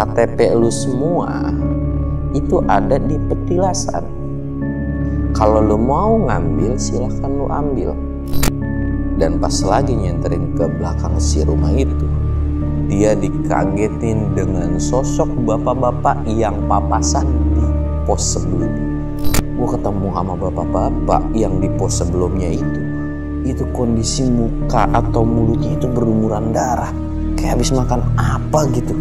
KTP lu semua itu ada di petilasan. Kalau lu mau ngambil, silahkan lu ambil. Dan pas lagi nyenterin ke belakang si rumah itu, dia dikagetin dengan sosok bapak-bapak yang papasan di pos sebelumnya. Gue ketemu sama bapak-bapak yang di pos sebelumnya itu kondisi muka atau mulutnya itu berlumuran darah, kayak habis makan apa gitu.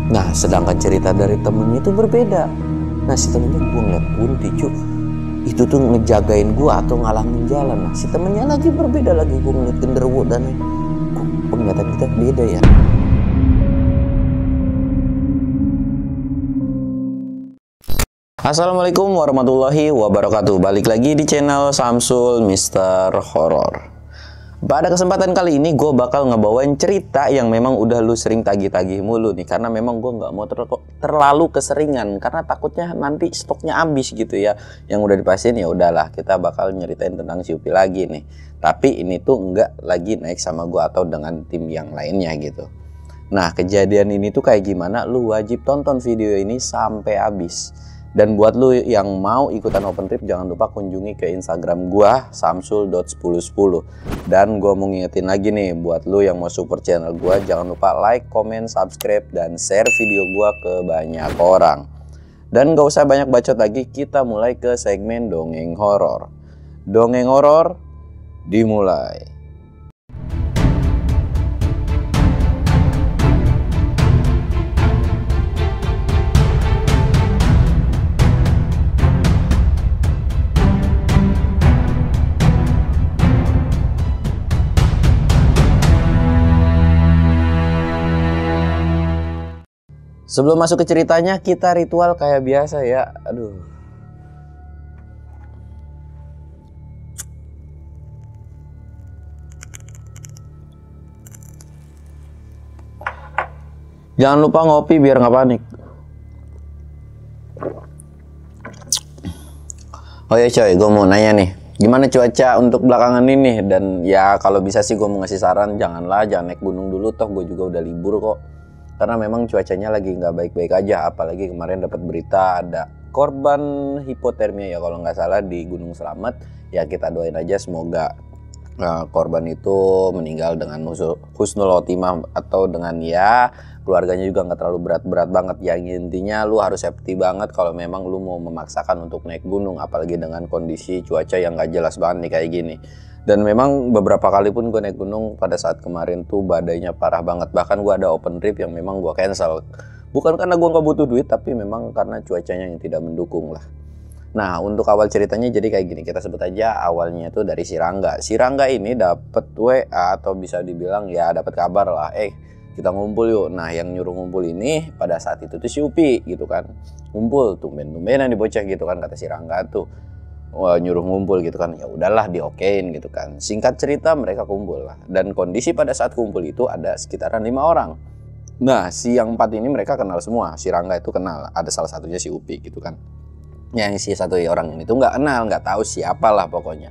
Nah, sedangkan cerita dari temennya itu berbeda. Nah, si temennya gue ngeliat Kunti, cu, itu tuh ngejagain gue atau ngalangin jalan. Nah, si temennya lagi berbeda lagi, gue ngeliat genderuwo dan penglihatan kita beda ya. Assalamualaikum warahmatullahi wabarakatuh. Balik lagi di channel Samsul Mister Horror. Pada kesempatan kali ini gue bakal ngebawain cerita yang memang udah lu sering tagih-tagih mulu nih. Karena memang gue nggak mau terlalu keseringan, karena takutnya nanti stoknya habis gitu ya. Yang udah dipastiin ya udahlah, kita bakal nyeritain tentang si Upi lagi nih. Tapi ini tuh nggak lagi naik sama gue atau dengan tim yang lainnya gitu. Nah, kejadian ini tuh kayak gimana, lu wajib tonton video ini sampai habis. Dan buat lu yang mau ikutan open trip, jangan lupa kunjungi ke Instagram gua samsul.1010. Dan gua mau ngingetin lagi nih, buat lu yang mau support channel gua, jangan lupa like, comment, subscribe, dan share video gua ke banyak orang. Dan gak usah banyak bacot lagi, kita mulai ke segmen dongeng horor. Dongeng horor dimulai. Sebelum masuk ke ceritanya, kita ritual kayak biasa ya. Aduh. Jangan lupa ngopi biar nggak panik. Oh ya coy, gue mau nanya nih, gimana cuaca untuk belakangan ini? Dan ya kalau bisa sih gue mau ngasih saran, jangan naik gunung dulu, toh gue juga udah libur kok. Karena memang cuacanya lagi nggak baik-baik aja, apalagi kemarin dapat berita ada korban hipotermia ya kalau nggak salah di Gunung Slamet. Ya kita doain aja semoga korban itu meninggal dengan husnul khotimah atau dengan ya keluarganya juga nggak terlalu berat-berat banget. Yang intinya lu harus safety banget kalau memang lu mau memaksakan untuk naik gunung, apalagi dengan kondisi cuaca yang nggak jelas banget nih kayak gini. Dan memang beberapa kali pun gue naik gunung pada saat kemarin tuh badainya parah banget. Bahkan gue ada open trip yang memang gue cancel. Bukan karena gue nggak butuh duit, tapi memang karena cuacanya yang tidak mendukung lah. Nah, untuk awal ceritanya jadi kayak gini. Kita sebut aja awalnya itu dari si Rangga. Si Rangga ini dapet WA atau bisa dibilang ya dapat kabar lah. Kita ngumpul yuk. Nah, yang nyuruh ngumpul ini pada saat itu tuh si Upi gitu kan. Ngumpul, tumben-tumbenan di bocah gitu kan kata si Rangga tuh. Wah, nyuruh ngumpul gitu kan, ya udahlah diokein gitu kan. Singkat cerita mereka kumpul lah, dan kondisi pada saat kumpul itu ada sekitaran 5 orang. Nah, si yang 4 ini mereka kenal semua. Si Rangga itu kenal, ada salah satunya si Upi gitu kan. Yang si satu orang ini tuh nggak kenal, nggak tahu siapalah pokoknya.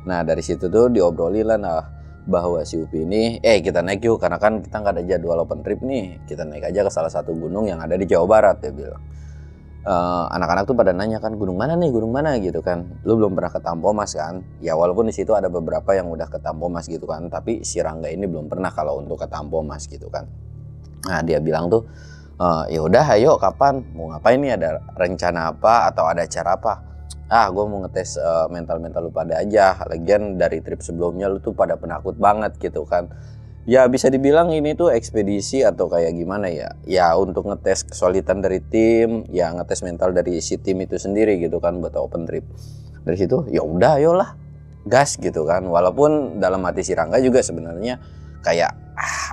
Nah, dari situ tuh diobrolin lah bahwa si Upi ini kita naik yuk, karena kan kita nggak ada jadwal open trip nih, kita naik aja ke salah satu gunung yang ada di Jawa Barat, dia bilang. Anak-anak tuh pada nanya kan, gunung mana gitu kan, lu belum pernah ke Tampomas kan? Ya walaupun di situ ada beberapa yang udah ke Tampomas gitu kan, tapi si Rangga ini belum pernah kalau untuk ke Tampomas gitu kan. Nah, dia bilang tuh ya udah ayo, kapan mau ngapain nih, ada rencana apa atau ada acara apa? Gue mau ngetes mental lu pada aja, lagian dari trip sebelumnya lu tuh pada penakut banget gitu kan. Ya bisa dibilang ini tuh ekspedisi atau kayak gimana ya. Ya untuk ngetes kesolidan dari tim, ya ngetes mental dari si tim itu sendiri gitu kan buat open trip. Dari situ ya udah ayolah, gas gitu kan. Walaupun dalam hati si Rangga juga sebenarnya kayak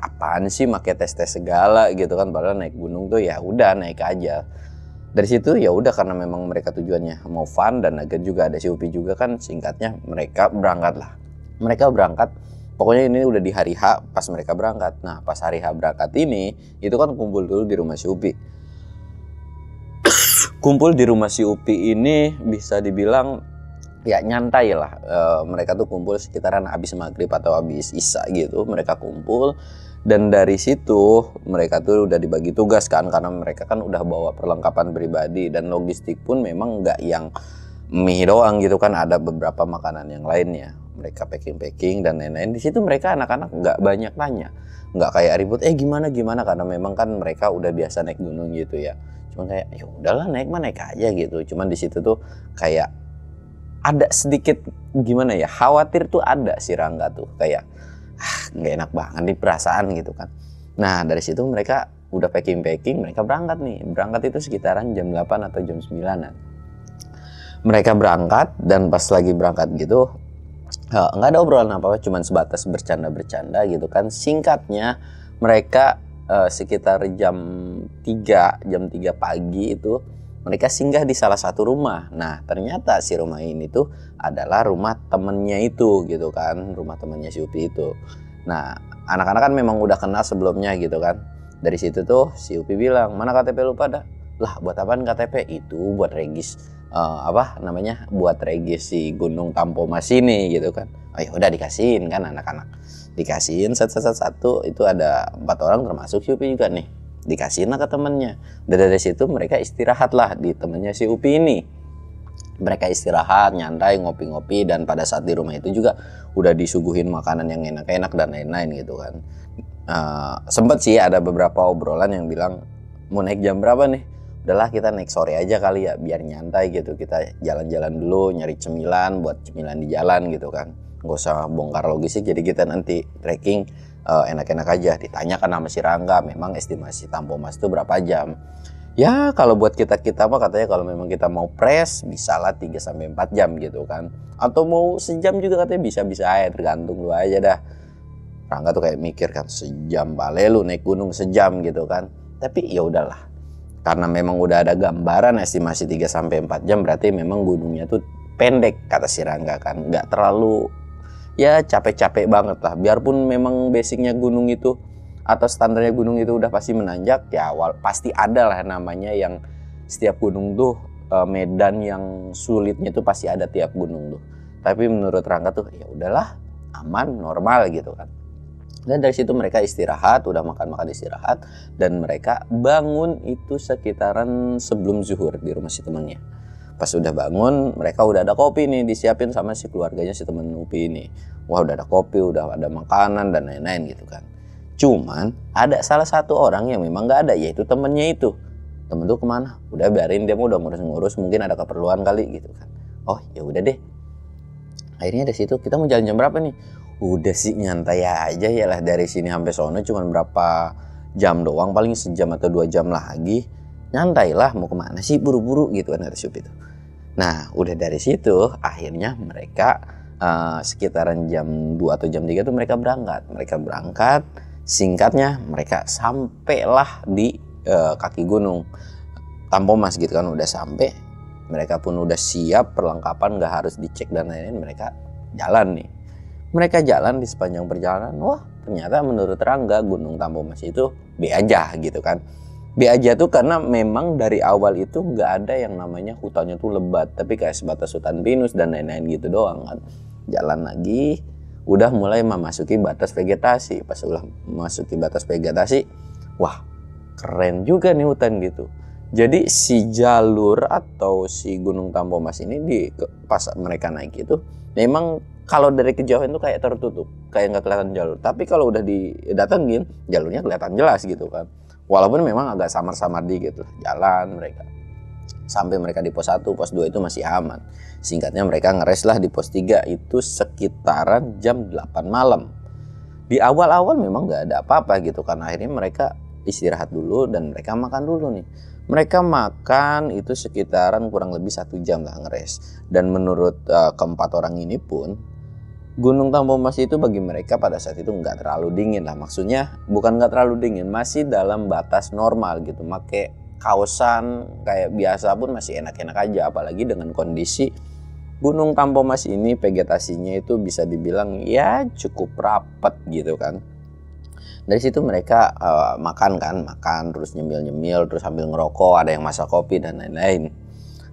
apaan sih make tes-tes segala gitu kan, padahal naik gunung tuh ya udah naik aja. Dari situ ya udah, karena memang mereka tujuannya mau fun dan agak juga ada si Upi juga kan, singkatnya mereka berangkat lah. Mereka berangkat. Pokoknya ini udah di hari H pas mereka berangkat. Nah, pas hari H berangkat ini, itu kan kumpul dulu di rumah si Upi. Kumpul di rumah si Upi ini bisa dibilang ya nyantai lah. Mereka tuh kumpul sekitaran habis maghrib atau habis isya gitu. Mereka kumpul Dan dari situ mereka tuh udah dibagi tugas kan, karena mereka kan udah bawa perlengkapan pribadi dan logistik pun memang nggak yang mie doang gitu kan, ada beberapa makanan yang lainnya. Mereka packing dan lain-lain. Di situ mereka anak-anak nggak banyak nanya, nggak kayak ribut gimana karena memang kan mereka udah biasa naik gunung gitu ya. Cuman kayak ya udahlah, naik aja gitu. Cuman di situ tuh kayak ada sedikit gimana ya, khawatir tuh ada si Rangga tuh, kayak nggak enak banget di perasaan gitu kan. Nah dari situ mereka udah packing, mereka berangkat itu sekitaran jam 8 atau jam 9-an. Mereka berangkat, dan pas lagi berangkat gitu nggak ada obrolan apa-apa, cuman sebatas bercanda gitu kan. Singkatnya mereka sekitar jam 3 pagi itu mereka singgah di salah satu rumah. Nah ternyata si rumah ini tuh adalah rumah temennya itu gitu kan, rumah temennya si Upi itu. Nah anak-anak kan memang udah kenal sebelumnya gitu kan. Dari situ tuh si Upi bilang, mana KTP lu pada? Lah buat apaan KTP? Itu buat regis buat regis si Gunung Tampomas ini gitu kan. Oh ya udah dikasihin kan anak-anak, dikasihin satu itu ada 4 orang termasuk si Upi juga nih, dikasihin lah ke temennya. Dan dari situ mereka istirahat lah di temennya si Upi ini. Mereka istirahat, nyantai, ngopi-ngopi, dan pada saat di rumah itu juga udah disuguhin makanan yang enak-enak dan lain-lain gitu kan. Sempet sih ada beberapa obrolan yang bilang, mau naik jam berapa nih? Udahlah kita naik sore aja kali ya, biar nyantai gitu. Kita jalan-jalan dulu, nyari cemilan buat cemilan di jalan gitu kan. Gak usah bongkar logistik, jadi kita nanti trekking enak-enak aja. Ditanyakan sama si Rangga, memang estimasi Tampomas itu berapa jam. Ya kalau buat kita mah katanya kalau memang kita mau press bisalah 3-4 jam gitu kan. Atau mau sejam juga katanya bisa aja, tergantung lu aja dah. Rangga tuh kayak mikir kan, sejam bale lu naik gunung sejam gitu kan. Tapi ya udahlah. Karena memang udah ada gambaran estimasi 3-4 jam, berarti memang gunungnya tuh pendek kata si Rangga kan. Nggak terlalu ya capek-capek banget lah. Biarpun memang basicnya gunung itu atau standarnya gunung itu udah pasti menanjak, ya pasti ada lah namanya yang setiap gunung tuh medan yang sulitnya tuh pasti ada tiap gunung tuh. Tapi menurut Rangga tuh ya udahlah, aman, normal gitu kan. Dan dari situ mereka istirahat, udah makan istirahat, dan mereka bangun itu sekitaran sebelum zuhur di rumah si temennya. Pas udah bangun, mereka udah ada kopi nih disiapin sama si keluarganya si temen Upi ini. Wah udah ada kopi, udah ada makanan dan lain-lain gitu kan. Cuman ada salah satu orang yang memang gak ada, yaitu temennya itu. Temen tuh kemana? Udah biarin, dia udah ngurus-ngurus, mungkin ada keperluan kali gitu kan. Oh ya udah deh. Akhirnya dari situ kita mau jalan jam berapa nih? Udah sih nyantai aja ya lah, dari sini sampai sono cuman berapa jam doang, paling sejam atau 2 jam lagi. Nyantai lah, mau kemana sih buru-buru gitu kan kata si Upi itu. Nah udah dari situ akhirnya mereka sekitaran jam 2 atau jam 3 tuh mereka berangkat. Singkatnya mereka sampailah di kaki gunung Tampomas gitu kan, udah sampai. Mereka pun udah siap, perlengkapan gak harus dicek dan lain-lain. Mereka jalan nih. Mereka jalan di sepanjang perjalanan. Wah ternyata menurut Rangga Gunung Tampomas itu B aja gitu kan. B aja tuh karena memang dari awal itu nggak ada yang namanya hutannya tuh lebat, tapi kayak sebatas hutan pinus dan lain-lain gitu doang kan. Jalan lagi, udah mulai memasuki batas vegetasi. Pas udah memasuki batas vegetasi, wah keren juga nih hutan gitu. Jadi si jalur atau si Gunung Tampomas ini pas mereka naik itu memang kalau dari kejauhan itu kayak tertutup, kayak nggak kelihatan jalur. Tapi kalau udah didatengin, jalurnya kelihatan jelas gitu kan. Walaupun memang agak samar-samar dikit lah jalan mereka. Sampai mereka di pos 1, pos 2 itu masih aman. Singkatnya mereka ngeres lah di pos 3 itu sekitaran jam 8 malam. Di awal-awal memang nggak ada apa-apa gitu kan. Akhirnya mereka istirahat dulu dan mereka makan dulu nih. Mereka makan itu sekitaran kurang lebih 1 jam lah ngeres. Dan menurut keempat orang ini pun Gunung Tampomas itu bagi mereka pada saat itu nggak terlalu dingin lah. Maksudnya bukan nggak terlalu dingin, masih dalam batas normal gitu. Make kaosan kayak biasa pun masih enak-enak aja. Apalagi dengan kondisi Gunung Tampomas ini vegetasinya itu bisa dibilang ya cukup rapat gitu kan. Dari situ mereka makan terus nyemil-nyemil, terus sambil ngerokok, ada yang masak kopi dan lain-lain.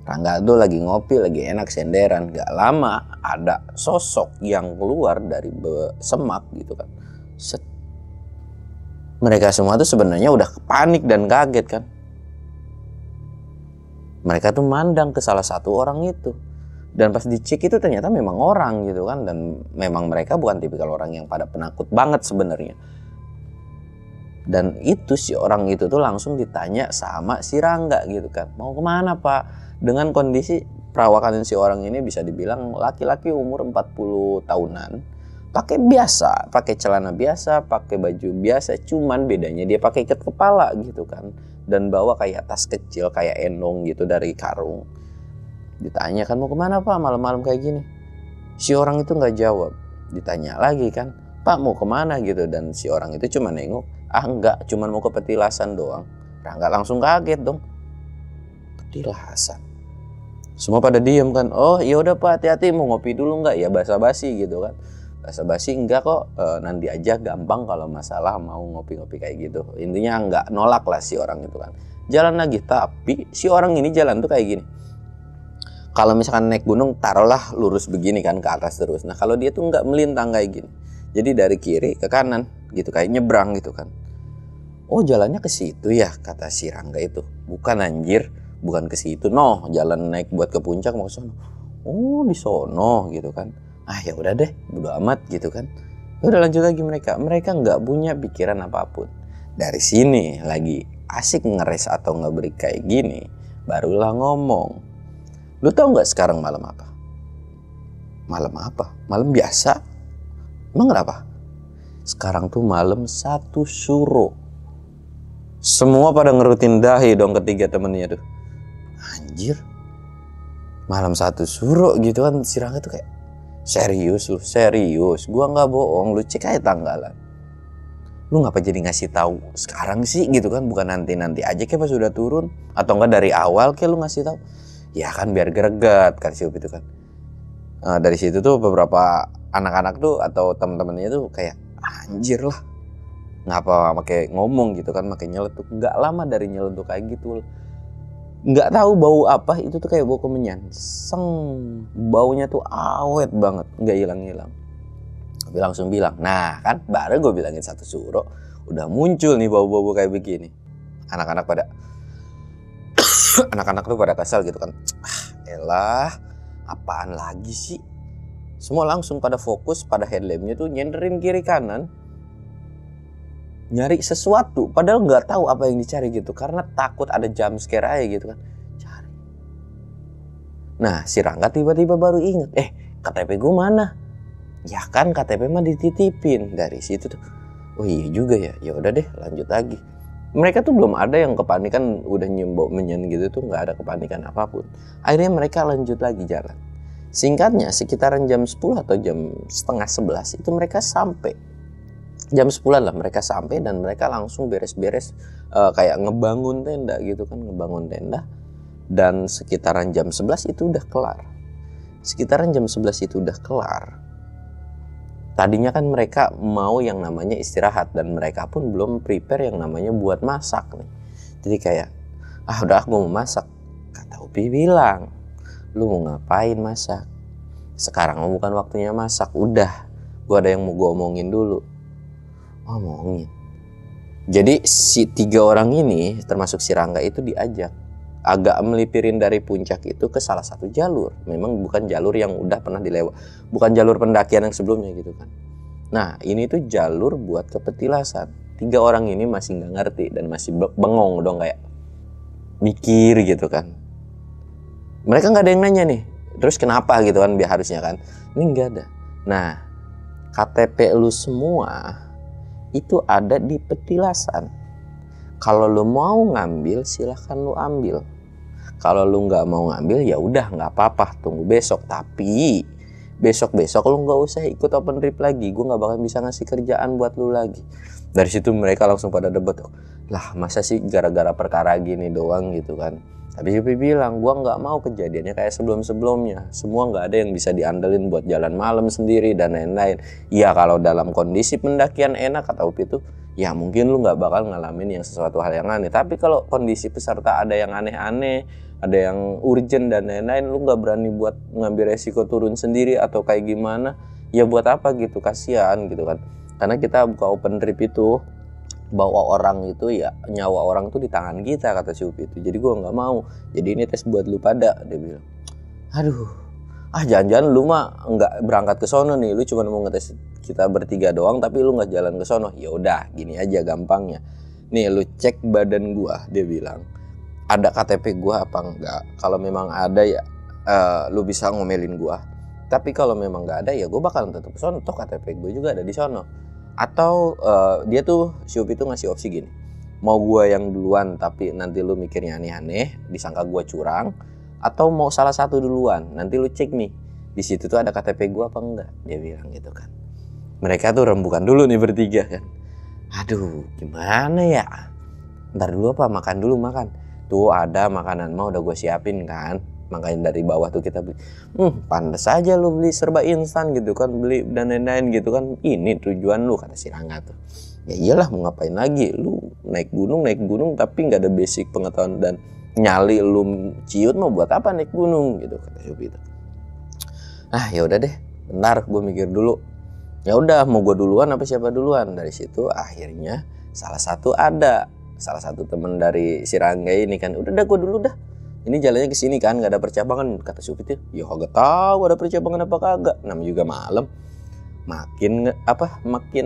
Rangga tuh lagi ngopi, lagi enak senderan. Gak lama ada sosok yang keluar dari semak gitu kan. Set. Mereka semua tuh sebenarnya udah panik dan kaget kan. Mereka tuh mandang ke salah satu orang itu. Dan pas dicek itu ternyata memang orang gitu kan. Dan memang mereka bukan tipikal orang yang pada penakut banget sebenarnya. Dan itu si orang itu tuh langsung ditanya sama si Rangga gitu kan. Mau kemana Pak? Dengan kondisi perawakan si orang ini bisa dibilang laki-laki umur 40 tahunan. Pakai biasa, pakai celana biasa, pakai baju biasa. Cuman bedanya dia pakai ikat kepala gitu kan. Dan bawa kayak tas kecil, kayak endong gitu dari karung. Ditanya kan mau kemana Pak malam-malam kayak gini. Si orang itu gak jawab. Ditanya lagi kan, Pak mau kemana gitu. Dan si orang itu cuma nengok. Ah enggak, cuma mau ke petilasan doang. Rangga langsung kaget dong. Petilasan. Semua pada diem kan. Oh ya udah Pak, hati-hati, mau ngopi dulu nggak? Ya basa-basi gitu kan. Basa-basi enggak kok, nanti aja, gampang kalau masalah mau ngopi-ngopi kayak gitu. Intinya enggak nolak lah si orang itu kan. Jalan lagi, tapi si orang ini jalan tuh kayak gini. Kalau misalkan naik gunung, taruhlah lurus begini kan ke atas terus. Nah kalau dia tuh enggak melintang kayak gini. Jadi dari kiri ke kanan gitu, kayak nyebrang gitu kan. Oh jalannya ke situ ya, kata si Rangga itu. Bukan anjir, bukan ke situ. No, jalan naik buat ke puncak mau ke sono. Oh di sono gitu kan. Ah ya udah deh, bodo amat gitu kan. Udah lanjut lagi mereka. Mereka nggak punya pikiran apapun. Dari sini lagi asik ngeres atau ngebreak kayak gini, barulah ngomong. Lu tahu nggak sekarang malam apa? Malam apa? Malam biasa? Emang kenapa? Sekarang tuh malam 1 Suro. Semua pada ngerutin dahi dong ketiga temennya tuh. Anjir, malam 1 Suro gitu kan. Si Rangga tuh kayak, serius lu, serius, gua nggak bohong, lu cek aja tanggalan. Lu ngapa jadi ngasih tahu sekarang sih gitu kan, bukan nanti aja kayak pas udah turun, atau enggak dari awal kayak lu ngasih tahu. Ya kan biar greget kan si itu kan. Dari situ tuh beberapa anak-anak tuh atau teman-temannya tuh kayak, anjir lah, ngapa pakai ngomong gitu kan, pakai nyeletuk. Nggak lama dari nyeletuk kayak gitu, nggak tahu bau apa itu tuh, kayak bau kemenyan. Baunya tuh awet banget, nggak hilang-hilang. Tapi langsung bilang, nah kan baru gue bilangin 1 Suro udah muncul nih bau-bau kayak begini. Anak-anak pada anak-anak tuh pada kesal gitu kan. Elah, apaan lagi sih? Semua langsung pada fokus pada headlampnya tuh nyenderin kiri kanan, nyari sesuatu, padahal nggak tahu apa yang dicari gitu, karena takut ada jump scare aja gitu kan. Cari. Nah si Rangga tiba-tiba baru inget, KTP gue mana? Ya kan KTP mah dititipin. Dari situ tuh, oh iya juga ya. Ya udah deh, lanjut lagi. Mereka tuh belum ada yang kepanikan, udah nyembok menyen gitu tuh, nggak ada kepanikan apapun. Akhirnya mereka lanjut lagi jalan. Singkatnya sekitaran jam 10 atau jam setengah 11 itu mereka sampai. Jam 10 lah mereka sampai, dan mereka langsung beres-beres kayak ngebangun tenda gitu kan, ngebangun tenda. Dan sekitaran jam 11 itu udah kelar. Sekitaran jam 11 itu udah kelar. Tadinya kan mereka mau yang namanya istirahat, dan mereka pun belum prepare yang namanya buat masak nih. Jadi kayak, udah aku mau masak. Kata Upi bilang, lu mau ngapain masak? Sekarang bukan waktunya masak, udah. Gua ada yang mau gua omongin dulu. Omongin. Jadi si 3 orang ini termasuk si Rangga itu diajak agak melipirin dari puncak itu ke salah satu jalur. Memang bukan jalur yang udah pernah dilewat, bukan jalur pendakian yang sebelumnya gitu kan. Nah ini tuh jalur buat ke petilasan. 3 orang ini masih nggak ngerti dan masih bengong dong, kayak mikir gitu kan. Mereka nggak ada yang nanya nih, terus kenapa gitu kan, biar harusnya kan. Ini nggak ada. Nah KTP lu semua itu ada di petilasan. Kalau lu mau ngambil silahkan lu ambil. Kalau lu nggak mau ngambil ya udah nggak apa-apa, tunggu besok. Tapi besok lu nggak usah ikut open trip lagi. Gue nggak bakal bisa ngasih kerjaan buat lu lagi. Dari situ mereka langsung pada debat. Lah masa sih gara-gara perkara gini doang gitu kan. Tapi Yupi bilang, gue nggak mau kejadiannya kayak sebelum-sebelumnya. Semua nggak ada yang bisa diandelin buat jalan malam sendiri dan lain-lain. Ya kalau dalam kondisi pendakian enak, kata Upi tuh, ya mungkin lu nggak bakal ngalamin yang sesuatu hal yang aneh. Tapi kalau kondisi peserta ada yang aneh-aneh, ada yang urgent dan lain-lain, lu nggak berani buat ngambil resiko turun sendiri atau kayak gimana, ya buat apa gitu, kasihan gitu kan. Karena kita buka open trip itu bawa orang itu ya nyawa orang tuh di tangan kita, kata si Upi itu. Jadi gue nggak mau. Jadi ini tes buat lu pada, dia bilang. Aduh, jangan-jangan lu mah nggak berangkat ke sono nih, lu cuma mau ngetes kita bertiga doang tapi lu nggak jalan ke sono. Ya udah, gini aja gampangnya. Nih lu cek badan gua, dia bilang. Ada KTP gua apa enggak? Kalau memang ada ya lu bisa ngomelin gua. Tapi kalau memang nggak ada ya gua bakalan tetap ke sono. Toh KTP gua juga ada di sono. Atau dia tuh si Upi tuh ngasih opsi gini. Mau gua yang duluan tapi nanti lu mikirnya aneh-aneh, disangka gua curang, atau mau salah satu duluan, nanti lu cek nih di situ tuh ada KTP gua apa enggak, dia bilang gitu kan. Mereka tuh rembukan dulu nih bertiga kan. Aduh, gimana ya? Ntar dulu apa, makan dulu makan. Tuh ada makanan mah udah gue siapin kan. Makanya dari bawah tuh kita beli. Pantes aja lu beli serba instan gitu kan, beli dan lain-lain gitu kan. Ini tujuan lu, kata si Rangga tuh. Ya iyalah, mau ngapain lagi? Lu naik gunung tapi nggak ada basic pengetahuan dan nyali lu ciut mau buat apa naik gunung gitu, kata si Upi itu. Ya udah deh, bentar gue mikir dulu. Ya udah, mau gue duluan apa siapa duluan? Dari situ akhirnya salah satu temen dari si Rangga ini kan, udah gue dulu dah. Ini jalannya ke sini kan, nggak ada percabangan, kata si Upi itu. Ya kagak tahu ada percabangan apa kagak. Namanya juga malam. Makin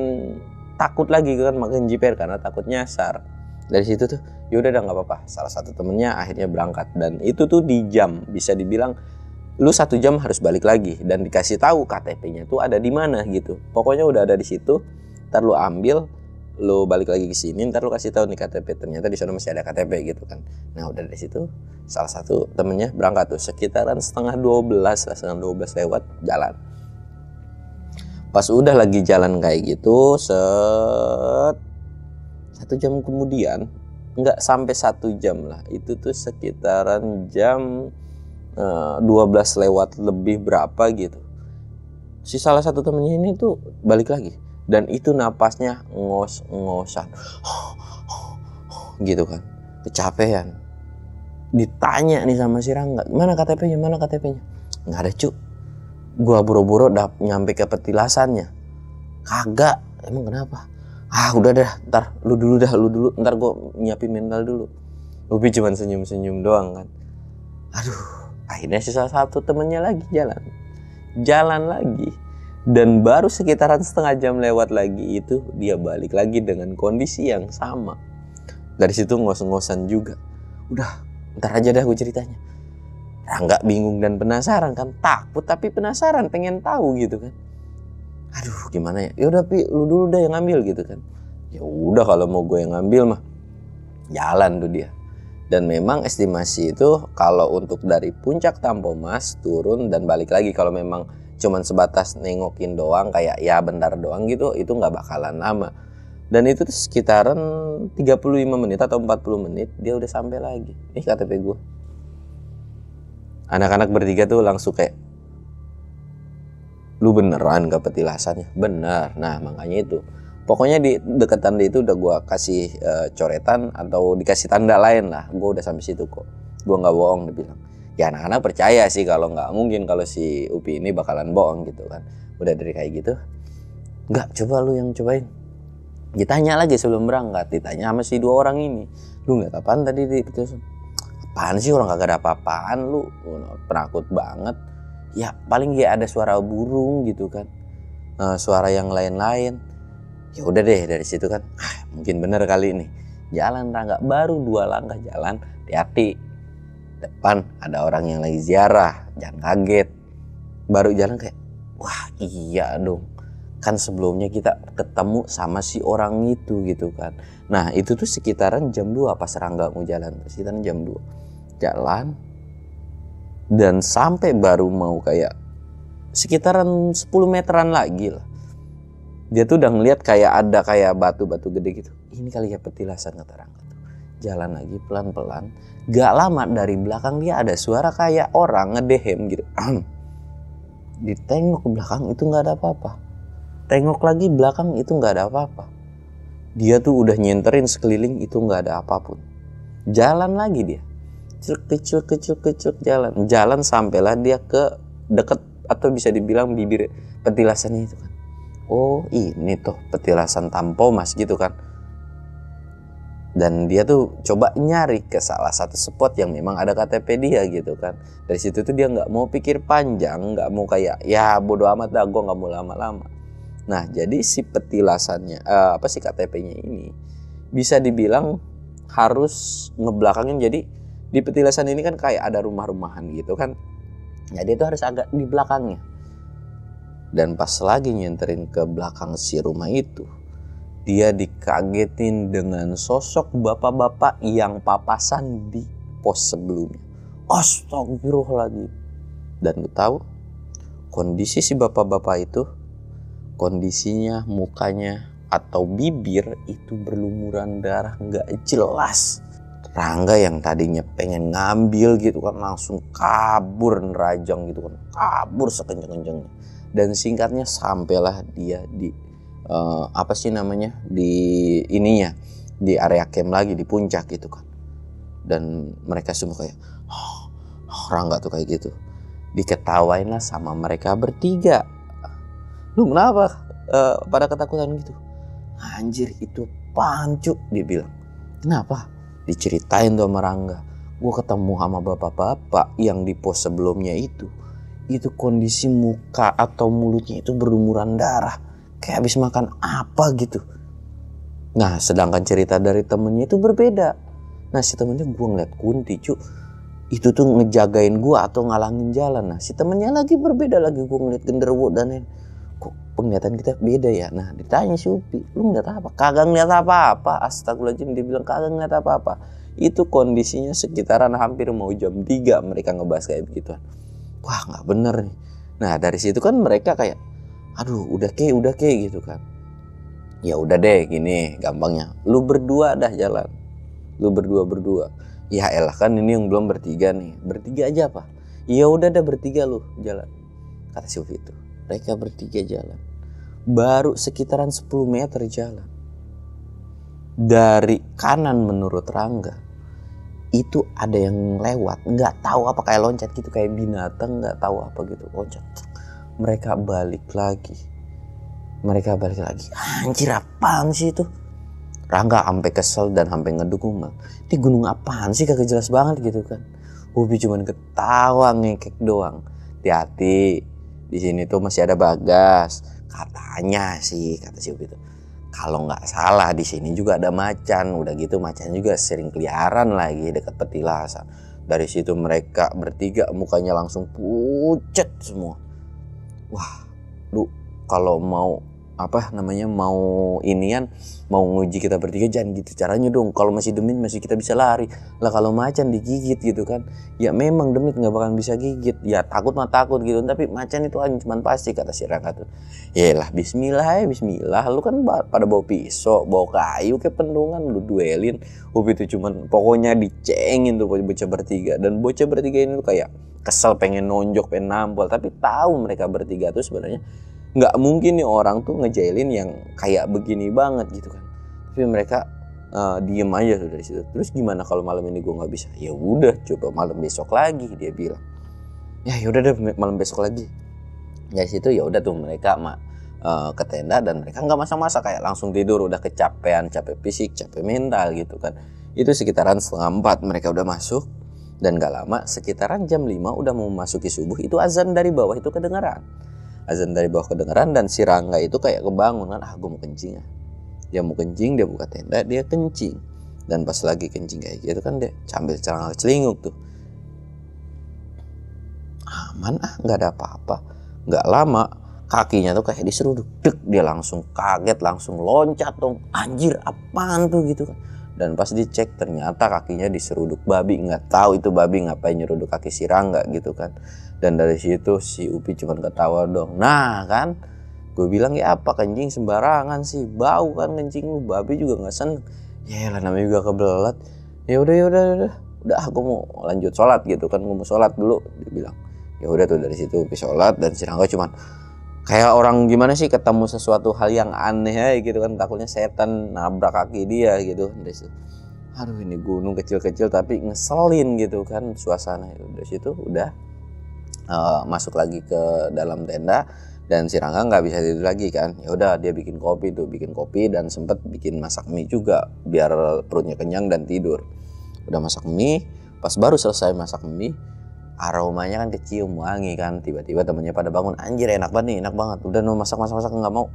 takut lagi kan, makin jiper karena takut nyasar. Dari situ tuh, yaudah dah nggak apa-apa. Salah satu temennya akhirnya berangkat dan itu tuh di jam, bisa dibilang lu 1 jam harus balik lagi dan dikasih tahu KTP-nya tuh ada di mana gitu. Pokoknya udah ada di situ. Ntar lu ambil, lu balik lagi ke sini, ntar lu kasih tahu nih KTP, ternyata di sana masih ada KTP gitu kan. Nah udah dari situ salah satu temennya berangkat tuh sekitaran setengah 12 lewat jalan. Pas udah lagi jalan kayak gitu, 1 jam kemudian, nggak sampai 1 jam lah, itu tuh sekitaran jam 12 lewat lebih berapa gitu, si salah satu temennya ini tuh balik lagi dan itu napasnya ngos-ngosan gitu kan, kecapean. Ditanya nih sama si Rangga, mana KTP-nya, nggak ada cu, gua buru-buru nyampe ke petilasannya, kagak. Emang kenapa? Udah dah, ntar lu dulu, ntar gua nyiapin mental dulu. Upi cuma senyum-senyum doang kan. Akhirnya si salah satu temennya lagi jalan lagi, dan baru sekitaran setengah jam lewat lagi itu dia balik lagi dengan kondisi yang sama. Dari situ ngos-ngosan juga. Udah, ntar aja dah gue ceritanya. Rangga bingung dan penasaran kan, takut tapi penasaran, pengen tahu gitu kan. Gimana ya? Yaudah Pi, lu dulu dah yang ngambil gitu kan. Ya udah, kalau mau gue yang ngambil mah jalan tuh dia. Dan memang estimasi itu kalau untuk dari puncak Tampomas turun dan balik lagi, kalau memang cuman sebatas nengokin doang kayak ya bentar doang gitu, itu nggak bakalan lama. Dan itu tuh sekitaran 35 menit atau 40 menit dia udah sampai lagi. Nih KTP gue. Anak-anak bertiga tuh langsung kayak, lu beneran ke petilasannya? Bener. Nah makanya itu, pokoknya di dekat tanda itu udah gue kasih coretan atau dikasih tanda lain lah. Gue udah sampai situ kok. Gue nggak bohong, dia bilang. Ya anak-anak percaya sih, kalau nggak mungkin kalau si Upi ini bakalan bohong gitu kan. Udah dari kayak gitu, nggak, coba lu yang cobain. Ditanya lagi sebelum berangkat, ditanya sama si 2 orang ini, lu ngeliat apaan tadi di petilasan? Apaan sih, orang kagak ada apa-apaan, lu penakut banget. Ya paling ya ada suara burung gitu kan, suara yang lain-lain. Ya udah deh, dari situ kan mungkin bener kali ini. Jalan Rangga, baru 2 langkah jalan, hati-hati, depan ada orang yang lagi ziarah, jangan kaget. Baru jalan kayak, wah iya dong, kan sebelumnya kita ketemu sama si orang itu gitu kan. Nah itu tuh sekitaran jam 2 pas Rangga mau jalan, sekitaran jam 2 jalan. Dan sampai baru mau kayak sekitaran 10 meteran lagi lah, dia tuh udah ngeliat kayak ada kayak batu-batu gede gitu. Ini kali ya petilasan, kata Rangga tuh. Jalan lagi pelan-pelan. Gak lama dari belakang dia ada suara kayak orang ngedehem gitu. Ditengok ke belakang itu gak ada apa-apa. Tengok lagi belakang itu gak ada apa-apa. Dia tuh udah nyenterin sekeliling itu gak ada apapun. Jalan lagi dia. Kecil jalan sampailah dia ke deket atau bisa dibilang bibir petilasannya itu kan. Oh ini tuh petilasan Tampomas gitu kan. Dan dia tuh coba nyari ke salah satu spot yang memang ada KTP dia gitu kan. Dari situ tuh dia nggak mau pikir panjang, nggak mau kayak ya bodo amat dah, gue nggak mau lama-lama. Nah jadi si petilasannya, KTP-nya ini bisa dibilang harus ngebelakangin. Jadi di petilasan ini kan kayak ada rumah-rumahan gitu kan. Jadi itu harus agak di belakangnya. Dan pas lagi nyenterin ke belakang si rumah itu, dia dikagetin dengan sosok bapak-bapak yang papasan di pos sebelumnya. Astagfirullahaladzim. Dan lu tahu kondisi si bapak-bapak itu, kondisinya mukanya atau bibir itu berlumuran darah nggak jelas. Rangga yang tadinya pengen ngambil gitu kan langsung kabur nerajang gitu kan, kabur sekenceng-kencengnya. Dan singkatnya sampailah dia di di area camp lagi di puncak gitu kan. Dan mereka semua kayak Rangga tuh kayak gitu diketawain lah sama mereka bertiga. Lu kenapa pada ketakutan gitu? Anjir itu pancu, dia bilang. Kenapa? Diceritain tuh sama Rangga, gue ketemu sama bapak-bapak yang di pos sebelumnya itu kondisi muka atau mulutnya itu berlumuran darah kayak habis makan apa gitu. Nah sedangkan cerita dari temennya itu berbeda. Nah si temennya gue ngeliat Kunti cu, itu tuh ngejagain gue atau ngalangin jalan. Nah si temennya lagi berbeda lagi, gue ngeliat genderuwo dan lain. Kok penglihatan kita beda ya? Nah ditanya si Upi, lu ngeliat apa? Kagak ngeliat apa-apa. Astagfirullahaladzim, dia bilang kagak ngeliat apa-apa. Itu kondisinya sekitaran hampir mau jam 3 mereka ngebahas kayak begituan. Wah gak bener nih. Nah dari situ kan mereka kayak aduh udah ke gitu kan. Ya udah deh gini gampangnya, lu berdua dah jalan. Lu berdua. Ya elah kan ini yang belum bertiga nih. Bertiga aja apa? Ya udah dah bertiga lu jalan. Kata si Upi itu. Mereka bertiga jalan. Baru sekitaran 10 meter jalan. Dari kanan menurut Rangga itu ada yang lewat, nggak tahu apa kayak loncat gitu, kayak binatang nggak tahu apa gitu loncat. Mereka balik lagi. Anjir apaan sih itu? Rangga sampai kesel dan sampai ngedukung. Ini gunung apaan sih kagak jelas banget gitu kan. Ubi cuman ketawa ngekek doang. Hati-hati, di sini tuh masih ada Bagas. Katanya sih, kata si Ubi tuh. Kalau nggak salah di sini juga ada macan. Udah gitu macan juga sering keliaran lagi dekat petilasan. Dari situ mereka bertiga mukanya langsung pucet semua. Wah, lu kalau mau mau nguji kita bertiga jangan gitu caranya dong. Kalau masih demit masih kita bisa lari. Lah kalau macan digigit gitu kan, ya memang demit nggak bakalan bisa gigit. Ya takut gitu. Tapi macan itu ancaman pasti, kata si Rangga tuh. Yalah bismillah. Lu kan pada bawa pisau, bawa kayu kayak pendungan lu duelin. Ubi itu cuman pokoknya dicengin tuh bocah bertiga. Dan bocah bertiga ini tuh kayak kesel pengen nonjok, pengen nampol. Tapi tahu mereka bertiga tuh sebenarnya nggak mungkin nih orang tuh ngejailin yang kayak begini banget gitu kan. Tapi mereka diem aja tuh dari situ. Terus gimana kalau malam ini gue nggak bisa? Ya udah coba malam besok lagi, dia bilang. Ya udah deh malam besok lagi. Dari situ ya udah tuh mereka ke tenda dan mereka nggak masa-masa kayak langsung tidur, udah kecapean, capek fisik, capek mental gitu kan. Itu sekitaran 3:30 mereka udah masuk. Dan gak lama sekitaran jam 5 udah mau memasuki subuh itu azan dari bawah itu kedengaran. Dan si Rangga itu kayak kebangun kan, gue mau kencing ya. Dia mau kencing, dia buka tenda, dia kencing. Dan pas lagi kencing kayak gitu kan dia sambil celinguk tuh. Aman gak ada apa-apa. Gak lama kakinya tuh kayak diseruduk. Dek, dia langsung kaget, langsung loncat dong. Anjir apaan tuh gitu kan. Dan pas dicek ternyata kakinya diseruduk babi. Nggak tahu itu babi ngapain nyeruduk kaki si Rangga gitu kan. Dan dari situ si Upi cuma ketawa dong. Nah kan gue bilang ya apa kencing sembarangan sih, bau kan kencing lu, babi juga nggak seneng. Ya lah namanya juga kebelet. Ya udah aku mau lanjut sholat gitu kan, gue mau sholat dulu, dia bilang. Ya udah tuh dari situ Upi sholat dan si Rangga cuman kayak orang gimana sih ketemu sesuatu hal yang aneh aja gitu kan, takutnya setan nabrak kaki dia gitu. Dari situ, aduh ini gunung kecil-kecil tapi ngeselin gitu kan suasana itu. Dari situ udah masuk lagi ke dalam tenda Dan si Rangga nggak bisa tidur lagi kan. Ya udah dia bikin kopi dan sempet bikin masak mie juga biar perutnya kenyang dan tidur. Udah masak mie, pas baru selesai masak mie, aromanya kan kecium wangi kan. Tiba-tiba temennya pada bangun, anjir enak banget nih, enak banget. Udah no masak nggak mau.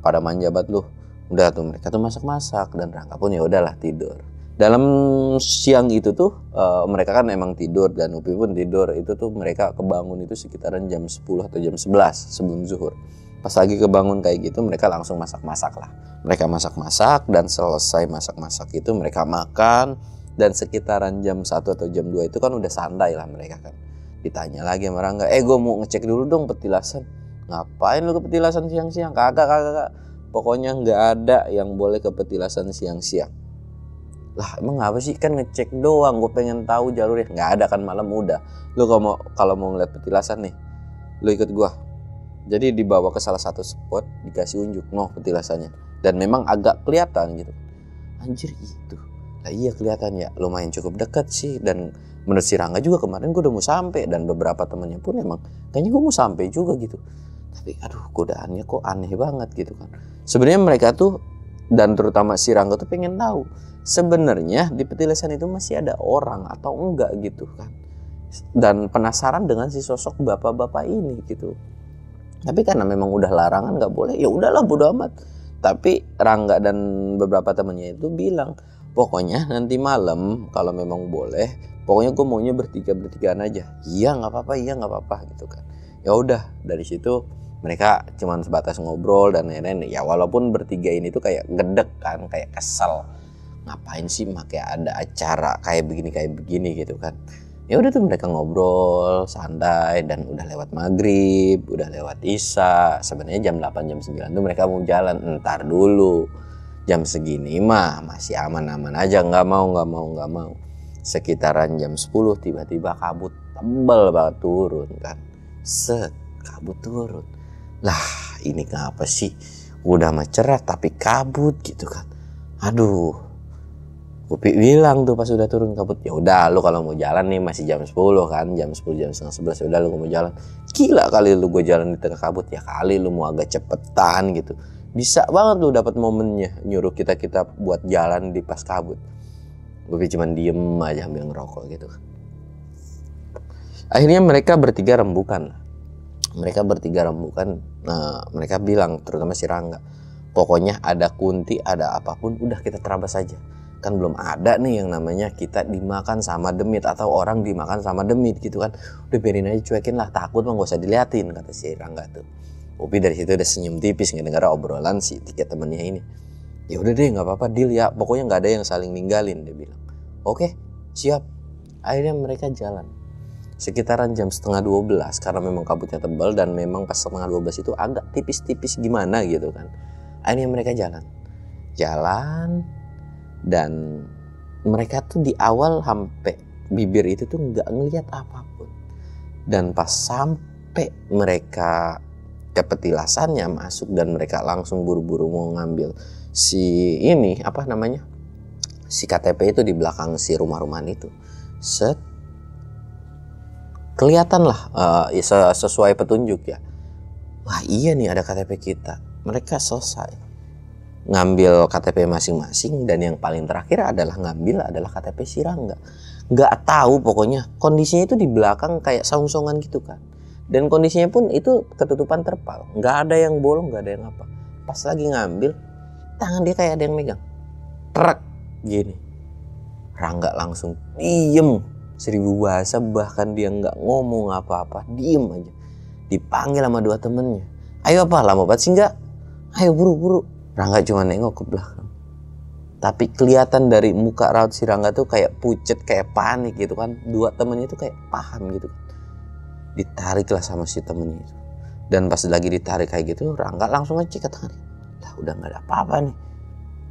Pada manja banget lu. Udah tuh mereka tuh masak dan Rangga pun ya udahlah tidur. Dalam siang itu tuh mereka kan emang tidur dan Upi pun tidur. Itu tuh mereka kebangun itu sekitaran jam 10 atau jam 11 sebelum zuhur. Pas lagi kebangun kayak gitu mereka langsung masak-masak lah. Mereka masak-masak dan selesai masak-masak itu mereka makan. Dan sekitaran jam 1 atau jam 2 itu kan udah santai lah mereka kan. Ditanya lagi sama Rangga, gue mau ngecek dulu dong petilasan. Ngapain lu ke petilasan siang-siang? Kagak. Pokoknya nggak ada yang boleh ke petilasan siang-siang. Lah emang apa sih, kan ngecek doang, gue pengen tahu jalurnya. Nggak ada kan, malam udah. Lu kalau mau ngeliat petilasan nih, lu ikut gue. Jadi dibawa ke salah satu spot, dikasih unjuk, petilasannya. Dan memang agak kelihatan gitu. Anjir gitu. Lah iya kelihatan ya, lumayan cukup dekat sih. Dan menurut si Rangga juga kemarin gue udah mau sampai. Dan beberapa temennya pun emang kayaknya gue mau sampai juga gitu. Tapi aduh godaannya kok aneh banget gitu kan. Sebenarnya mereka tuh, dan terutama si Rangga tuh pengen tahu sebenarnya di petilasan itu masih ada orang atau enggak gitu kan. Dan penasaran dengan si sosok bapak-bapak ini gitu. Tapi karena memang udah larangan nggak boleh, ya udahlah bodo amat. Tapi Rangga dan beberapa temennya itu bilang, pokoknya nanti malam kalau memang boleh, pokoknya gue maunya bertigaan aja. Iya nggak apa-apa gitu kan. Ya udah dari situ mereka cuman sebatas ngobrol dan lain-lain. Ya walaupun bertiga ini tuh kayak gedek kan, kayak kesel. Ngapain sih pakai ada acara kayak begini gitu kan. Ya udah tuh mereka ngobrol santai dan udah lewat maghrib, udah lewat isya. Sebenarnya jam 8 jam 9 tuh mereka mau jalan. Entar dulu. Jam segini mah masih aman-aman aja, nggak mau. Sekitaran jam 10 tiba-tiba kabut tebal banget turun kan. Kabut turun. Lah ini kenapa sih? Udah mah cerah tapi kabut gitu kan. Aduh. Upi bilang tuh pas udah turun kabut, ya udah lu kalau mau jalan nih masih jam 10 kan, jam 10 jam setengah 11 ya udah lu mau jalan. Gila kali lu gue jalan di tengah kabut, ya kali lu mau agak cepetan gitu. Bisa banget lu dapat momennya nyuruh kita buat jalan di pas kabut. Upi cuman diem aja ambil ngerokok gitu. Akhirnya mereka bertiga rembukan. Nah, mereka bilang terutama si Rangga, pokoknya ada kunti ada apapun udah kita terabas aja. Kan belum ada nih yang namanya kita dimakan sama demit atau orang dimakan sama demit gitu kan. Udah biarin aja, cuekin lah, takut mah gak usah diliatin, kata si Rangga tuh. Upi dari situ udah senyum tipis ngedengar obrolan si tiga temennya ini. Ya udah deh nggak apa-apa, deal ya, pokoknya nggak ada yang saling ninggalin, dia bilang. Oke siap. Akhirnya mereka jalan sekitaran jam setengah 12 karena memang kabutnya tebal dan memang pas setengah 12 itu agak tipis-tipis gimana gitu kan. Akhirnya mereka jalan dan mereka tuh di awal sampai bibir itu tuh nggak ngelihat apapun. Dan pas sampai mereka ke petilasannya masuk dan mereka langsung buru-buru mau ngambil si KTP itu di belakang si rumah-rumahan itu. Kelihatan lah sesuai petunjuk ya. Wah iya nih ada KTP kita. Mereka selesai ngambil KTP masing-masing dan yang paling terakhir adalah KTP si Rangga. Nggak tahu pokoknya kondisinya itu di belakang kayak saung-saungan gitu kan. Dan kondisinya pun itu ketutupan terpal. Nggak ada yang bolong, nggak ada yang apa. Pas lagi ngambil, tangan dia kayak ada yang megang. Trek gini. Rangga langsung diem. 1000 bahasa bahkan dia nggak ngomong apa-apa. Diem aja. Dipanggil sama 2 temennya. Ayo apa, lama banget sih nggak? Ayo buru-buru. Rangga cuma nengok ke belakang. Tapi kelihatan dari muka raut si Rangga tuh kayak pucet, kayak panik gitu kan. 2 temennya tuh kayak paham gitu kan. Ditarik lah sama si temennya itu. Dan pas lagi ditarik kayak gitu, Rangga langsung ngecek ke tangan. Lah udah gak ada apa-apa nih.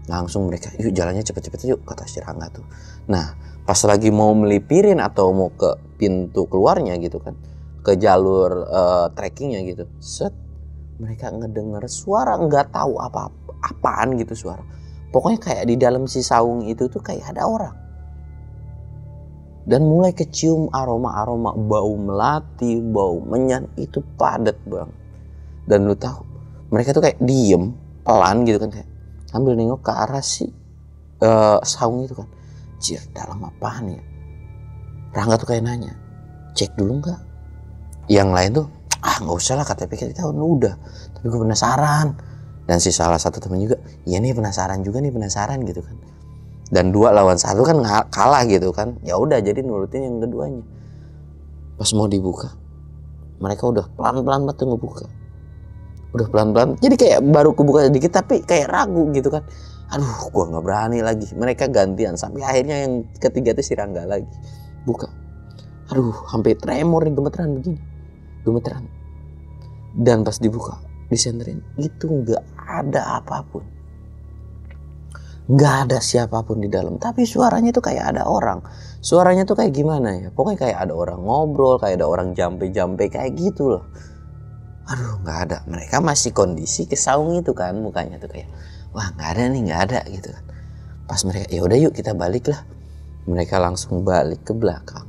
Langsung mereka, yuk jalannya cepet-cepet yuk, kata si Rangga tuh. Nah pas lagi mau melipirin atau mau ke pintu keluarnya gitu kan, ke jalur trekkingnya gitu, mereka ngedenger suara nggak tahu apaan gitu suara. Pokoknya kayak di dalam si saung itu tuh kayak ada orang. Dan mulai kecium aroma bau melati, bau menyan itu padat banget. Dan lu tahu mereka tuh kayak diem pelan gitu kan, kayak sambil nengok ke arah si saung itu kan. Jir, dalam apaan ya? Rangga tuh kayak nanya, cek dulu nggak? Yang lain tuh nggak usah lah, KTP kita udah, tapi gue penasaran. Dan si salah satu temen juga, iya nih penasaran juga nih, penasaran gitu kan. Dan 2 lawan 1 kan kalah gitu kan. Ya udah, jadi nurutin yang keduanya. Pas mau dibuka, mereka udah pelan-pelan banget ngebuka. Udah pelan-pelan, jadi kayak baru kebuka sedikit tapi kayak ragu gitu kan. Aduh, gua nggak berani lagi. Mereka gantian sampai akhirnya yang ketiga tuh si Rangga lagi buka. Aduh, sampai tremor nih, gemeteran begini, gemeteran. Dan pas dibuka, disenterin, itu nggak ada apapun, nggak ada siapapun di dalam. Tapi suaranya tuh kayak ada orang. Suaranya tuh kayak gimana ya? Pokoknya kayak ada orang ngobrol, kayak ada orang jampe-jampe kayak gitu loh. Aduh, nggak ada. Mereka masih kondisi kesaung itu kan, mukanya tuh kayak, wah nggak ada nih, nggak ada gitu kan. Pas mereka, ya udah yuk kita balik lah. Mereka langsung balik ke belakang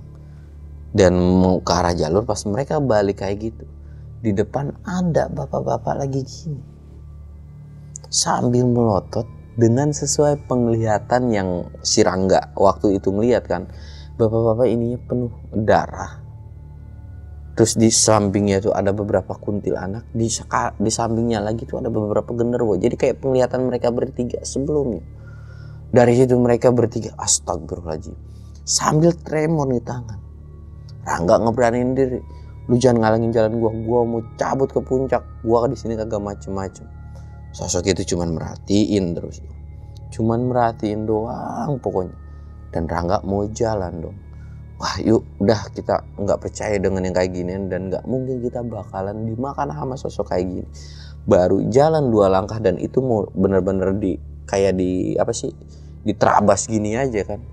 dan mau ke arah jalur. Pas mereka balik kayak gitu, di depan ada bapak-bapak lagi gini sambil melotot dengan sesuai penglihatan yang si Rangga waktu itu ngeliat kan. Bapak-bapak ininya penuh darah. Terus di sampingnya tuh ada beberapa kuntilanak, di sampingnya lagi tuh ada beberapa genderuwo. Jadi kayak penglihatan mereka bertiga sebelumnya. Dari situ mereka bertiga, astagfirullahaladzim, sambil tremor di tangan. Rangga ngeberaniin diri, lu jangan ngalangin jalan gua mau cabut ke puncak, gua di sini kagak macem-macem. Sosok itu cuman merhatiin terus, cuman merhatiin doang pokoknya. Dan Rangga mau jalan dong. Wah yuk, udah, kita nggak percaya dengan yang kayak gini dan nggak mungkin kita bakalan dimakan sama sosok kayak gini. Baru jalan 2 langkah dan itu mau bener-bener kayak diterabas gini aja kan.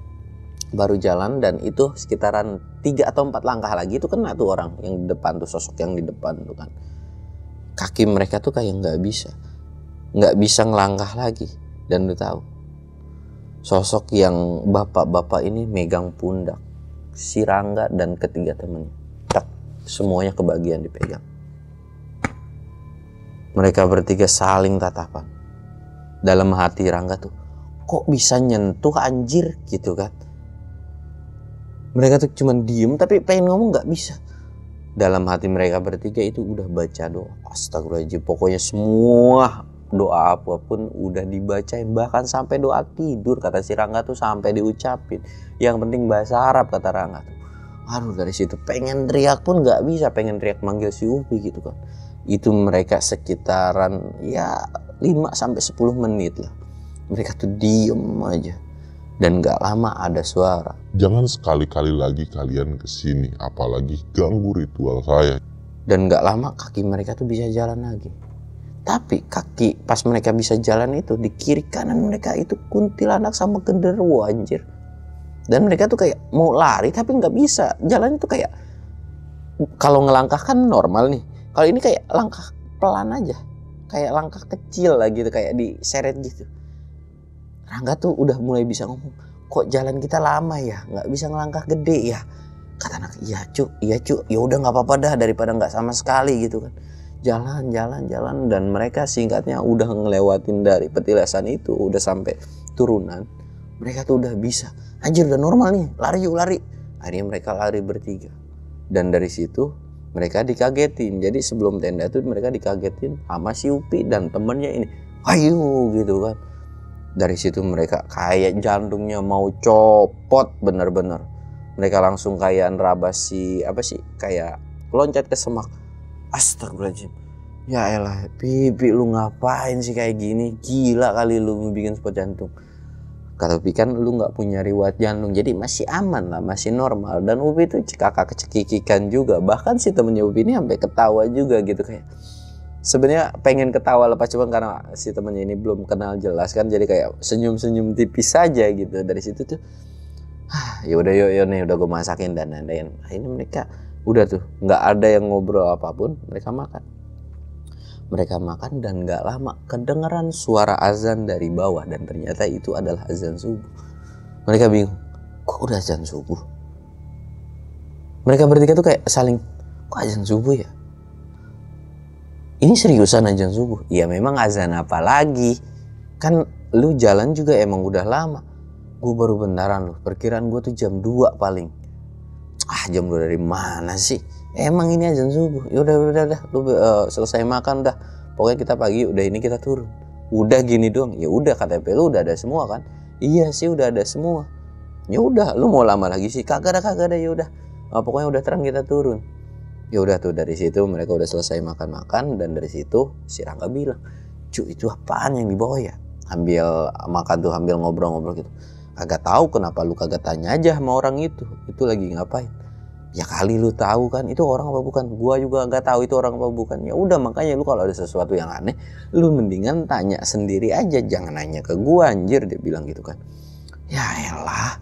Baru jalan dan itu sekitaran 3 atau 4 langkah lagi itu kena tuh orang yang di depan tuh, sosok yang di depan tuh kan. Kaki mereka tuh kayak nggak bisa ngelangkah lagi. Dan lu tahu, sosok yang bapak-bapak ini megang pundak si Rangga dan ketiga temennya. Semuanya kebagian dipegang. Mereka bertiga saling tatapan. Dalam hati Rangga tuh, kok bisa nyentuh anjir gitu kan. Mereka tuh cuman diem tapi pengen ngomong gak bisa. Dalam hati mereka bertiga itu udah baca doa. Astagfirullahaladzim, pokoknya semua doa apapun udah dibacain. Bahkan sampai doa tidur kata si Rangga tuh sampai diucapin. Yang penting bahasa Arab kata Rangga tuh. Aduh, dari situ pengen teriak pun gak bisa. Pengen teriak manggil si Upi gitu kan. Itu mereka sekitaran ya 5-10 menit lah. Mereka tuh diem aja. Dan gak lama ada suara. Jangan sekali-kali lagi kalian kesini, apalagi ganggu ritual saya. Dan gak lama kaki mereka tuh bisa jalan lagi. Tapi kaki pas mereka bisa jalan itu, di kiri kanan mereka itu kuntilanak sama genderuwo anjir. Dan mereka tuh kayak mau lari tapi gak bisa. Jalan itu kayak, kalau ngelangkah kan normal nih. Kalau ini kayak langkah pelan aja. Kayak langkah kecil lah gitu, kayak diseret gitu. Rangga tuh udah mulai bisa ngomong, kok jalan kita lama ya, nggak bisa ngelangkah gede ya. Kata anak, iya cu, ya udah nggak apa-apa dah daripada nggak sama sekali gitu kan. Jalan dan mereka singkatnya udah ngelewatin dari petilasan itu, udah sampai turunan. Mereka tuh udah bisa, anjir udah normal nih, lari yuk lari. Akhirnya mereka lari bertiga. Dan dari situ mereka dikagetin. Jadi sebelum tenda tuh mereka dikagetin sama si Upi dan temennya ini, ayo gitu kan. Dari situ mereka kayak jantungnya mau copot bener-bener. Mereka langsung kayak nerabas kayak loncat ke semak. Astagfirullahaladzim. Ya elah, Pipi lu ngapain sih kayak gini? Gila kali lu bikin spot jantung. Kata Upi kan lu gak punya riwayat jantung, jadi masih aman lah, masih normal. Dan Upi tuh kakak kecekikikan juga. Bahkan si temennya Upi ini sampai ketawa juga gitu kayak. Sebenarnya pengen ketawa lepas, cuma karena si temennya ini belum kenal jelas kan, jadi kayak senyum-senyum tipis saja gitu. Dari situ tuh, ya udah yuk nih, udah gue masakin dan lain-lain. Ini mereka udah tuh nggak ada yang ngobrol apapun, mereka makan dan nggak lama kedengeran suara azan dari bawah dan ternyata itu adalah azan subuh. Mereka bingung, kok udah azan subuh? Mereka bertiga tuh kayak saling, kok azan subuh ya? Ini seriusan azan subuh? Ya memang azan apa lagi? Kan lu jalan juga emang udah lama. Gue baru beneran loh, perkiraan gue tuh jam 2 paling. Jam 2 dari mana sih? Emang ini azan subuh. Ya udah, lu selesai makan dah. Pokoknya kita pagi udah ini kita turun. Udah gini doang. Ya udah, KTP lu udah ada semua kan? Iya sih udah ada semua. Ya udah, lu mau lama lagi sih? Kagak ada ya udah. Pokoknya udah terang kita turun. Ya udah tuh, dari situ mereka udah selesai makan-makan, dan dari situ si Rangga bilang, "Cu, itu apaan yang dibawa ya?" Ambil makan tuh, ambil ngobrol-ngobrol gitu. Kagak tahu kenapa lu kagak tanya aja sama orang itu lagi ngapain. Ya kali lu tahu kan itu orang apa bukan. Gua juga nggak tahu itu orang apa bukan. Ya udah, makanya lu kalau ada sesuatu yang aneh, lu mendingan tanya sendiri aja, jangan nanya ke gua anjir, dia bilang gitu kan. Ya elah,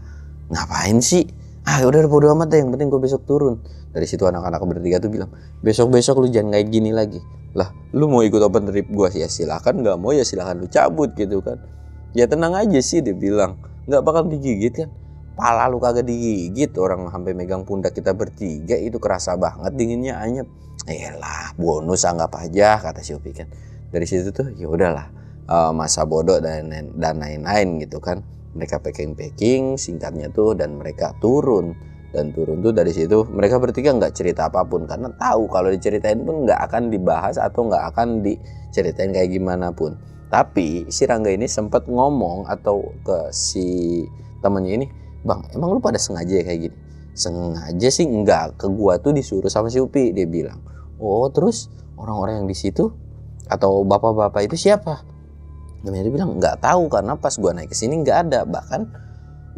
ngapain sih? Udah bodo amat deh, yang penting gue besok turun. Dari situ anak-anak bertiga tuh bilang, besok lu jangan kayak gini lagi. Lah, lu mau ikut open trip gue ya silakan, nggak mau ya silakan lu cabut gitu kan. Ya tenang aja sih, dia bilang, nggak bakal digigit kan. Pala lu kagak digigit, orang sampai megang pundak kita bertiga, itu kerasa banget dinginnya, anyep. Lah, bonus anggap aja, kata si Upi kan. Dari situ tuh ya udahlah, masa bodoh dan lain-lain gitu kan. Mereka packing singkatnya tuh, dan mereka turun tuh. Dari situ mereka bertiga nggak cerita apapun, karena tahu kalau diceritain pun nggak akan dibahas atau nggak akan diceritain kayak gimana pun. Tapi si Rangga ini sempat ngomong atau ke si temennya ini, "Bang, emang lu pada sengaja ya kayak gini?" "Sengaja sih nggak, ke gua tuh disuruh sama si Upi," dia bilang. "Oh, terus orang-orang yang di situ atau bapak-bapak itu siapa?" Dan dia bilang, "Nggak tahu, karena pas gua naik ke sini nggak ada. Bahkan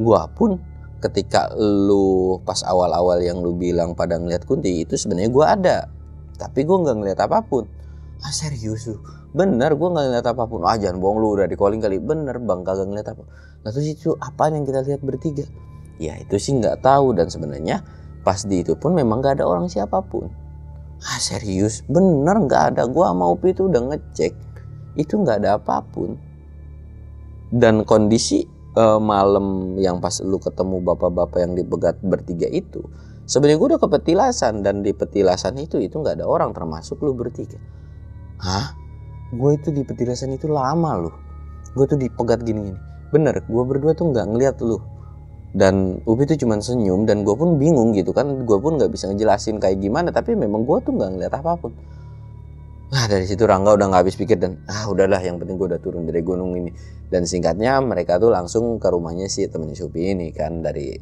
gua pun ketika lu pas awal-awal yang lu bilang pada ngeliat Kunti itu sebenarnya gua ada, tapi gua nggak ngeliat apapun." Serius lu? "Bener, gua nggak ngeliat apapun." Jangan bohong, lu udah di calling kali. "Bener bang, kagak ngeliat apa." Nah terus itu apaan yang kita lihat bertiga? Ya itu sih nggak tahu, dan sebenarnya pas di itu pun memang nggak ada orang siapapun. Serius? "Bener nggak ada, gua sama Upi itu udah ngecek, itu nggak ada apapun." Dan kondisi malam yang pas lu ketemu bapak-bapak yang dipegat bertiga itu, sebenarnya gue udah ke petilasan, dan di petilasan itu nggak ada orang termasuk lu bertiga. Gue itu di petilasan itu lama loh, gue tuh dipegat gini-gini. Bener, gue berdua tuh nggak ngeliat lu, dan Ubi tuh cuman senyum, dan gue pun bingung gitu kan, gue pun nggak bisa ngejelasin kayak gimana, tapi memang gue tuh nggak ngeliat apapun. Dari situ Rangga udah nggak habis pikir, dan udahlah, yang penting gue udah turun dari gunung ini. Dan singkatnya mereka tuh langsung ke rumahnya si temennya Supi ini kan. Dari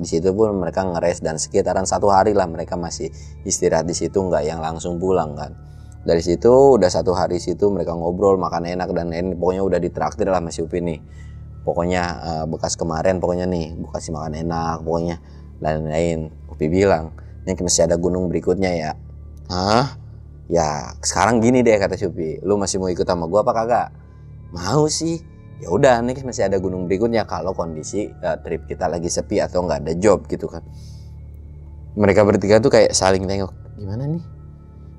di situ pun mereka ngeres, dan sekitaran 1 hari lah mereka masih istirahat di situ, nggak yang langsung pulang kan. Dari situ udah 1 hari situ mereka ngobrol, makan enak dan pokoknya udah ditraktir lah masih Upi nih. Pokoknya bekas kemarin pokoknya nih gue kasih makan enak, pokoknya lain-lain. Upi bilang, "Ini masih ada gunung berikutnya ya." "Ya sekarang gini deh," kata Supi, "lu masih mau ikut sama gua apa kagak?" "Mau sih." "Ya udah, nih masih ada gunung berikutnya kalau kondisi trip kita lagi sepi atau nggak ada job gitu kan." Mereka bertiga tuh kayak saling tengok, gimana nih?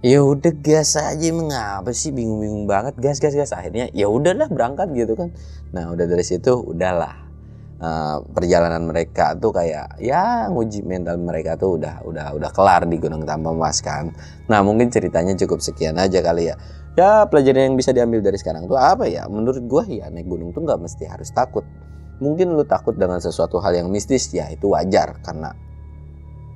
Ya udah gas aja, mengapa sih, bingung banget, gas. Akhirnya ya udahlah berangkat gitu kan. Nah udah dari situ udahlah. Perjalanan mereka tuh kayak ya nguji mental mereka tuh udah kelar di Gunung Tambah Mas kan. Nah mungkin ceritanya cukup sekian aja kali ya. Ya pelajaran yang bisa diambil dari sekarang tuh apa ya? Menurut gue ya naik gunung tuh nggak mesti harus takut. Mungkin lu takut dengan sesuatu hal yang mistis, ya itu wajar, karena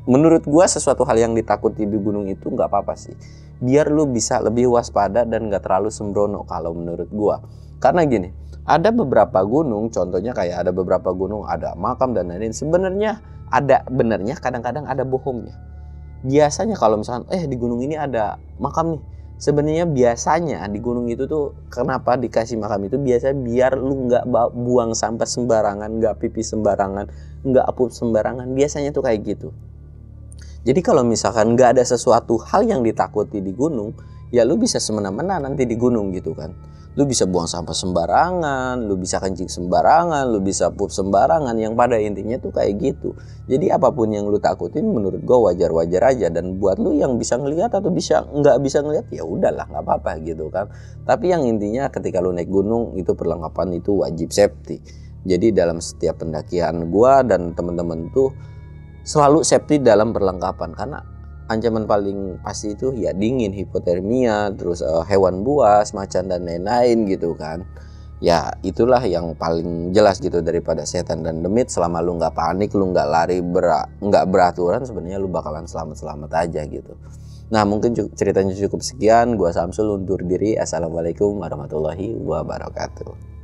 menurut gue sesuatu hal yang ditakuti di gunung itu nggak apa-apa sih. Biar lu bisa lebih waspada dan nggak terlalu sembrono kalau menurut gue. Karena gini, ada beberapa gunung, contohnya kayak ada beberapa gunung ada makam dan lain-lain. Sebenarnya ada benernya, kadang-kadang ada bohongnya. Biasanya kalau misalkan di gunung ini ada makam nih, sebenarnya biasanya di gunung itu tuh kenapa dikasih makam itu biasa biar lu nggak buang sampah sembarangan, nggak pipi sembarangan, nggak pup sembarangan. Biasanya tuh kayak gitu. Jadi kalau misalkan nggak ada sesuatu hal yang ditakuti di gunung, ya lu bisa semena-mena nanti di gunung gitu kan. Lu bisa buang sampah sembarangan, lu bisa kencing sembarangan, lu bisa pup sembarangan. Yang pada intinya tuh kayak gitu. Jadi apapun yang lu takutin menurut gua wajar-wajar aja. Dan buat lu yang bisa ngelihat atau nggak bisa ngelihat, ya udahlah nggak apa-apa gitu kan. Tapi yang intinya ketika lu naik gunung itu perlengkapan itu wajib safety. Jadi dalam setiap pendakian gua dan teman-teman tuh selalu safety dalam perlengkapan, karena ancaman paling pasti itu ya dingin, hipotermia, terus hewan buas, macan dan lain-lain gitu kan. Ya itulah yang paling jelas gitu daripada setan dan demit. Selama lu nggak panik, lu nggak lari nggak beraturan, sebenarnya lu bakalan selamat-selamat aja gitu. Nah mungkin ceritanya cukup sekian. Gua Samsul undur diri. Assalamualaikum warahmatullahi wabarakatuh.